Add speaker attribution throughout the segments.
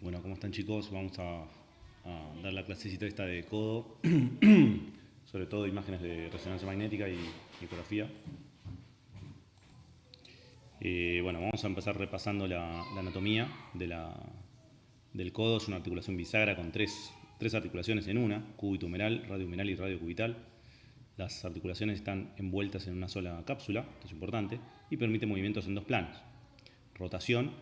Speaker 1: Bueno, ¿cómo están chicos? Vamos a dar la clasecita esta de codo, sobre todo imágenes de resonancia magnética y ecografía. Bueno, vamos a empezar repasando la anatomía del codo. Es una articulación bisagra con tres articulaciones en una, cúbito humeral, radiohumeral y radiocubital. Las articulaciones están envueltas en una sola cápsula, que es importante, y permite movimientos en dos planos: rotación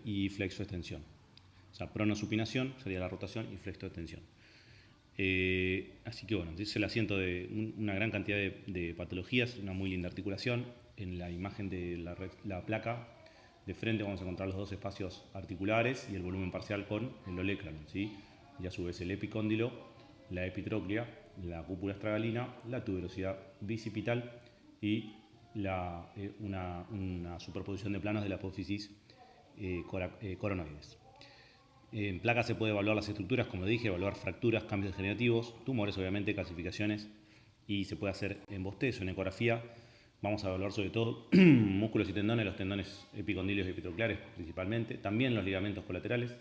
Speaker 1: y flexo-extensión. O sea, pronosupinación sería la rotación y flexo-extensión. Así que bueno, es el asiento de una gran cantidad de patologías, una muy linda articulación. En la imagen de la placa de frente vamos a encontrar los dos espacios articulares y el volumen parcial con el olecranon, ¿sí? Y a su vez el epicóndilo, la epitróclea, la cúpula astragalina, la tuberosidad bicipital y una superposición de planos de la apófisis coronoides. En placa se puede evaluar las estructuras, como dije, evaluar fracturas, cambios degenerativos, tumores, obviamente, calcificaciones, y se puede hacer en bostezo, en ecografía. Vamos a evaluar sobre todo músculos y tendones, los tendones epicondilios y epitrocleares principalmente, también los ligamentos colaterales,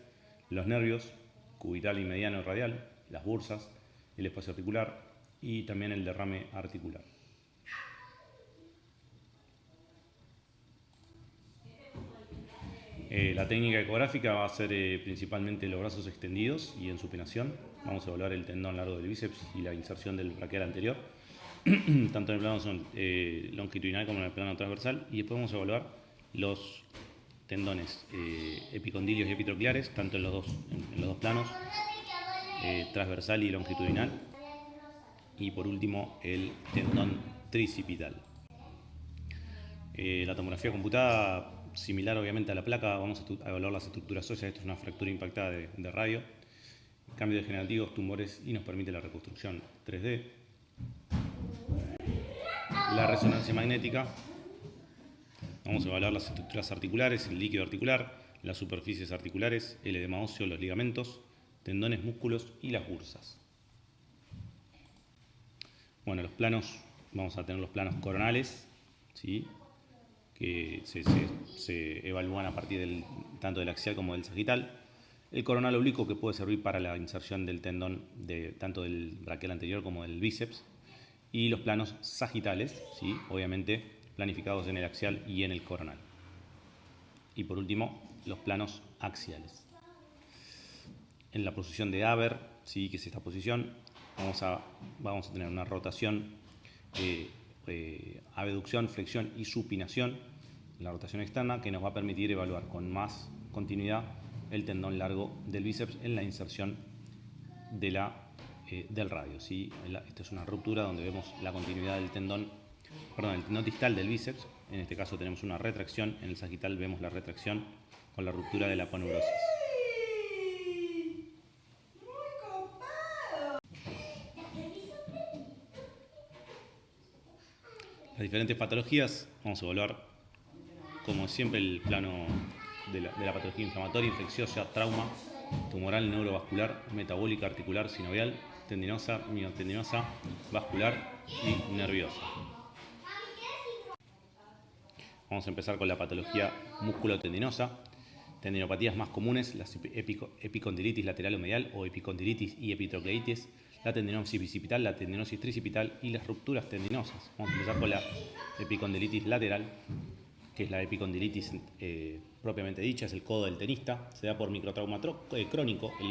Speaker 1: los nervios, cubital y mediano radial, las bursas, el espacio articular y también el derrame articular. La técnica ecográfica va a ser principalmente los brazos extendidos y en supinación. Vamos a evaluar el tendón largo del bíceps y la inserción del braquial anterior, tanto en el plano longitudinal como en el plano transversal. Y después vamos a evaluar los tendones epicondilios y epitrocleares, tanto en los dos planos, transversal y longitudinal. Y por último, el tendón tricipital. La tomografía computada, similar obviamente a la placa, vamos a evaluar las estructuras óseas. Esto es una fractura impactada de radio, cambios degenerativos, tumores, y nos permite la reconstrucción 3D. La resonancia magnética, vamos a evaluar las estructuras articulares, el líquido articular, las superficies articulares, el edema óseo, los ligamentos, tendones, músculos y las bursas. Bueno, los planos, vamos a tener los planos coronales, ¿sí?, que se evalúan a partir tanto del axial como del sagital. El coronal oblicuo, que puede servir para la inserción del tendón tanto del braquial anterior como del bíceps. Y los planos sagitales, ¿sí?, obviamente planificados en el axial y en el coronal. Y por último, los planos axiales. En la posición de Haber, ¿sí?, que es esta posición, vamos a tener una rotación, abducción, flexión y supinación, la rotación externa, que nos va a permitir evaluar con más continuidad el tendón largo del bíceps en la inserción del radio, ¿sí? Esta es una ruptura donde vemos la continuidad el tendón distal del bíceps. En este caso tenemos una retracción, en el sagital vemos la retracción con la ruptura de la aponeurosis. Las diferentes patologías, vamos a evaluar, como siempre, el plano de la patología inflamatoria, infecciosa, trauma, tumoral, neurovascular, metabólica, articular, sinovial, tendinosa, miotendinosa, vascular y nerviosa. Vamos a empezar con la patología musculotendinosa. Tendinopatías más comunes: la epicondilitis lateral o medial o epicondilitis y epitrocleitis, la tendinosis bicipital, la tendinosis tricipital y las rupturas tendinosas. Vamos a empezar con la epicondilitis lateral, que es la epicondilitis propiamente dicha, es el codo del tenista. Se da por microtrauma crónico en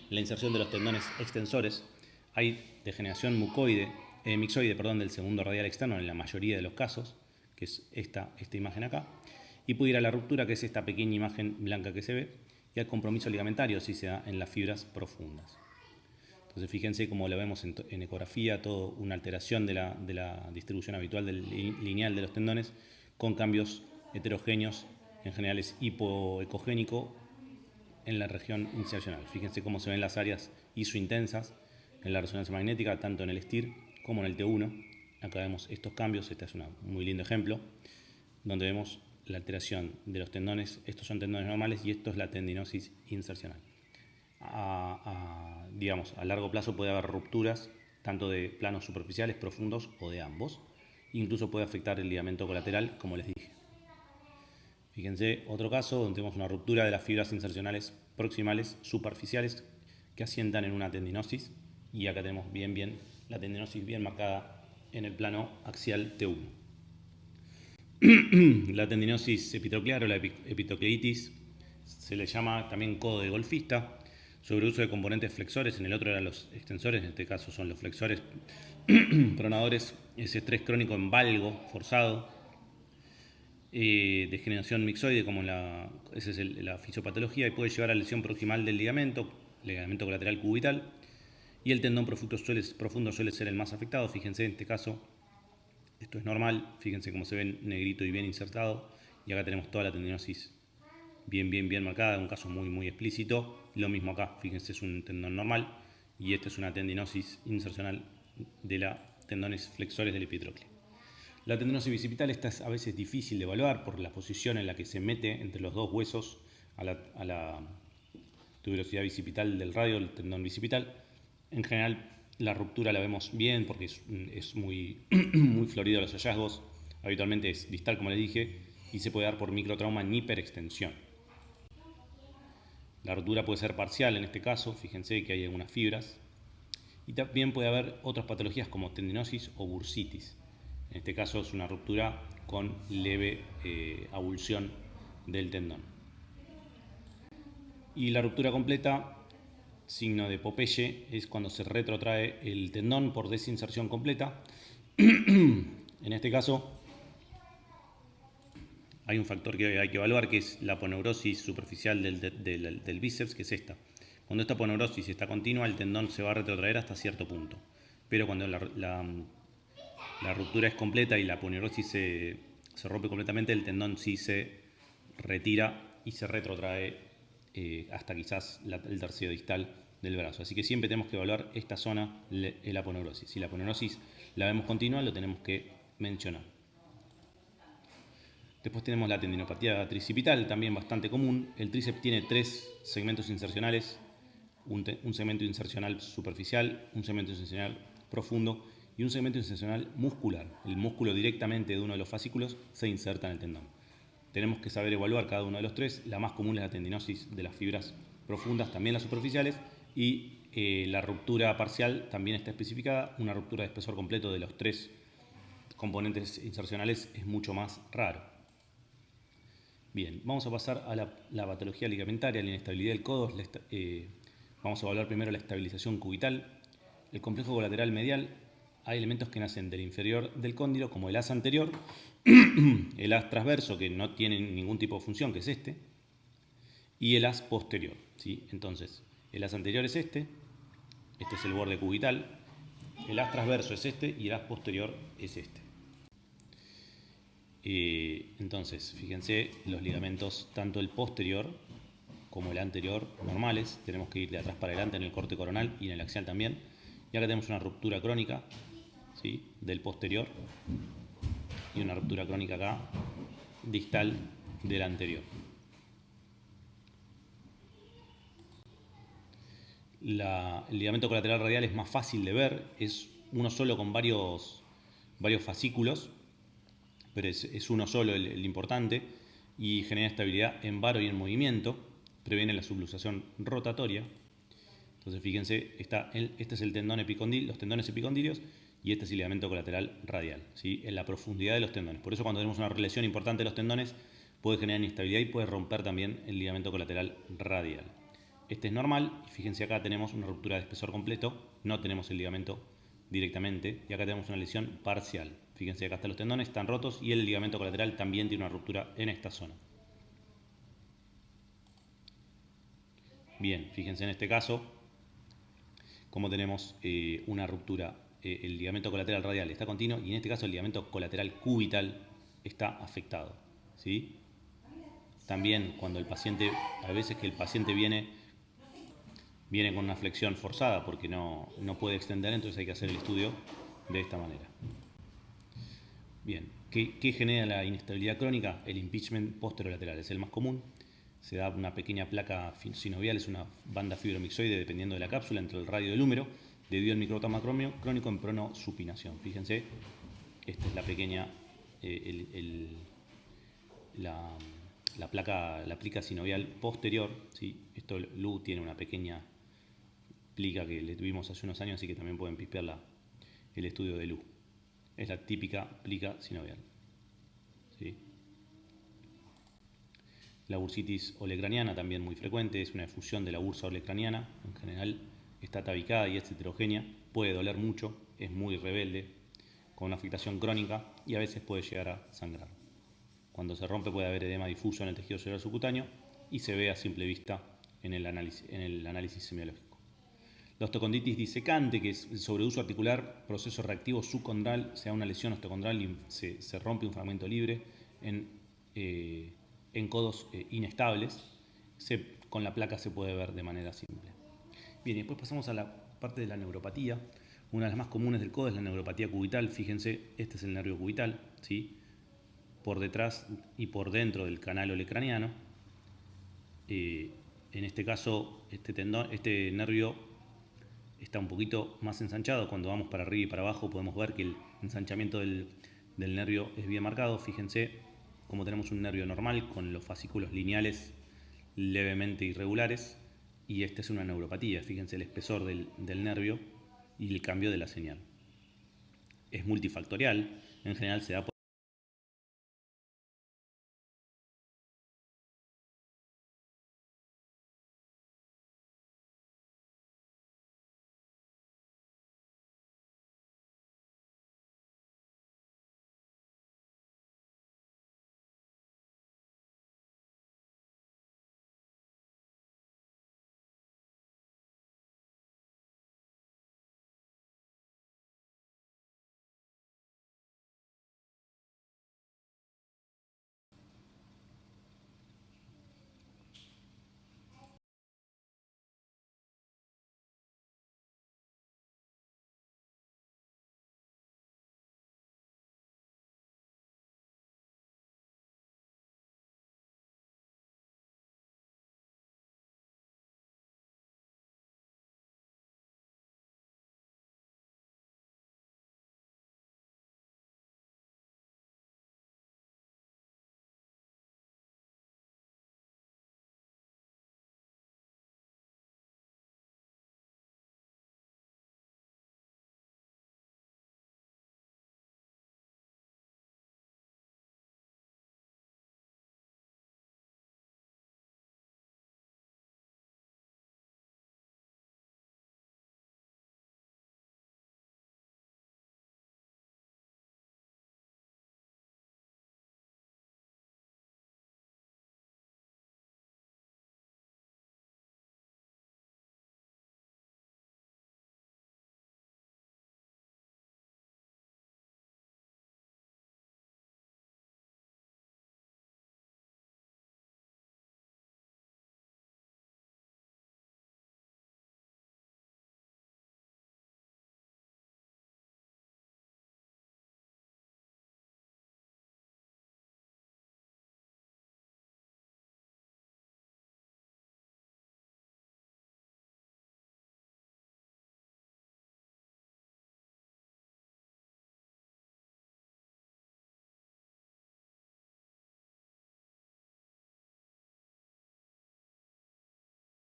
Speaker 1: la inserción de los tendones extensores. Hay degeneración mixoide del segundo radial externo en la mayoría de los casos, que es esta imagen acá. Y puede ir a la ruptura, que es esta pequeña imagen blanca que se ve, y al compromiso ligamentario, si se da en las fibras profundas. Entonces fíjense cómo lo vemos en ecografía, toda una alteración de la distribución habitual lineal de los tendones, con cambios heterogéneos, en general es hipoecogénico en la región insercional. Fíjense cómo se ven las áreas isointensas en la resonancia magnética, tanto en el STIR como en el T1. Acá vemos estos cambios. Este es un muy lindo ejemplo, donde vemos la alteración de los tendones. Estos son tendones normales y esto es la tendinosis insercional. A largo plazo puede haber rupturas tanto de planos superficiales, profundos o de ambos. Incluso puede afectar el ligamento colateral, como les dije. Fíjense, otro caso donde tenemos una ruptura de las fibras insercionales proximales superficiales que asientan en una tendinosis. Y acá tenemos bien la tendinosis bien marcada en el plano axial T1. La tendinosis epitroclear o la epitocleitis se le llama también codo de golfista, sobreuso de componentes flexores, en el otro eran los extensores, en este caso son los flexores pronadores, ese estrés crónico en valgo forzado, degeneración mixoide, como esa es la fisiopatología, y puede llevar a lesión proximal del ligamento colateral cubital, y el tendón profundo suele ser el más afectado. Fíjense en este caso, esto es normal, fíjense cómo se ve negrito y bien insertado, y acá tenemos toda la tendinosis bien marcada, un caso muy explícito. Lo mismo acá, fíjense, es un tendón normal, y esta es una tendinosis insercional de los tendones flexores del epitrócleo. La tendinosis bicipital esta es a veces difícil de evaluar por la posición en la que se mete entre los dos huesos a la tuberosidad bicipital del radio, el tendón bicipital. En general la ruptura la vemos bien porque es muy florido los hallazgos, habitualmente es distal como les dije, y se puede dar por microtrauma en hiperextensión. La ruptura puede ser parcial en este caso, fíjense que hay algunas fibras, y también puede haber otras patologías como tendinosis o bursitis. En este caso es una ruptura con leve avulsión del tendón. Y la ruptura completa, signo de Popeye, es cuando se retrotrae el tendón por desinserción completa. En este caso hay un factor que hay que evaluar, que es la aponeurosis superficial del bíceps, que es esta. Cuando esta aponeurosis está continua, el tendón se va a retrotraer hasta cierto punto. Pero cuando la ruptura es completa y la aponeurosis se rompe completamente, el tendón sí se retira y se retrotrae hasta quizás el tercio distal del brazo. Así que siempre tenemos que evaluar esta zona, la aponeurosis. Si la aponeurosis la vemos continua, lo tenemos que mencionar. Después tenemos la tendinopatía tricipital, también bastante común. El tríceps tiene 3 segmentos insercionales, un segmento insercional superficial, un segmento insercional profundo y un segmento insercional muscular. El músculo directamente de uno de los fascículos se inserta en el tendón. Tenemos que saber evaluar cada uno de los 3. La más común es la tendinosis de las fibras profundas, también las superficiales, y la ruptura parcial también está especificada. Una ruptura de espesor completo de los 3 componentes insercionales es mucho más raro. Bien, vamos a pasar a la patología ligamentaria, la inestabilidad del codo. Vamos a evaluar primero la estabilización cubital. El complejo colateral medial, hay elementos que nacen del inferior del cóndilo, como el as anterior, el as transverso, que no tiene ningún tipo de función, que es este, y el as posterior, ¿sí? Entonces, el as anterior es este es el borde cubital, el as transverso es este y el as posterior es este. Entonces, fíjense, los ligamentos, tanto el posterior como el anterior, normales, tenemos que ir de atrás para adelante en el corte coronal y en el axial también. Y acá tenemos una ruptura crónica, ¿sí?, del posterior y una ruptura crónica acá distal del anterior. El ligamento colateral radial es más fácil de ver, es uno solo con varios fascículos, pero es uno solo el importante, y genera estabilidad en varo y en movimiento, previene la subluxación rotatoria. Entonces fíjense, este es el tendón epicondil, los tendones epicondilios, y este es el ligamento colateral radial, ¿sí?, en la profundidad de los tendones. Por eso cuando tenemos una lesión importante de los tendones puede generar inestabilidad y puede romper también el ligamento colateral radial. Este es normal, y fíjense acá tenemos una ruptura de espesor completo, no tenemos el ligamento directamente, y acá tenemos una lesión parcial. Fíjense, acá están los tendones, están rotos, y el ligamento colateral también tiene una ruptura en esta zona. Bien, fíjense en este caso, como tenemos una ruptura, el ligamento colateral radial está continuo, y en este caso el ligamento colateral cubital está afectado, ¿sí? También cuando el paciente, a veces que el paciente viene con una flexión forzada porque no puede extender, entonces hay que hacer el estudio de esta manera. Bien, ¿qué genera la inestabilidad crónica? El impingement posterolateral es el más común. Se da una pequeña placa sinovial, es una banda fibromixoide dependiendo de la cápsula entre el radio del húmero, debido al microtrauma crónico en pronosupinación. Fíjense, esta es la pequeña, la plica sinovial posterior, ¿sí? Esto Lu tiene una pequeña plica que le tuvimos hace unos años, así que también pueden pispear el estudio de Lu. Es la típica plica sinovial, ¿sí? La bursitis olecraniana, también muy frecuente, es una efusión de la bursa olecraniana. En general está tabicada y es heterogénea, puede doler mucho, es muy rebelde, con una afectación crónica y a veces puede llegar a sangrar. Cuando se rompe puede haber edema difuso en el tejido celular subcutáneo y se ve a simple vista en el análisis semiológico. La osteoconditis disecante, que es el sobreuso articular, proceso reactivo subcondral, se da una lesión osteocondral y se rompe un fragmento libre en codos inestables. Con la placa se puede ver de manera simple. Bien, y después pasamos a la parte de la neuropatía. Una de las más comunes del codo es la neuropatía cubital. Fíjense, este es el nervio cubital, ¿sí? Por detrás y por dentro del canal olecraniano. En este caso, este nervio está un poquito más ensanchado. Cuando vamos para arriba y para abajo podemos ver que el ensanchamiento del nervio es bien marcado. Fíjense cómo tenemos un nervio normal con los fascículos lineales levemente irregulares, y esta es una neuropatía. Fíjense el espesor del nervio y el cambio de la señal. Es multifactorial, en general se da por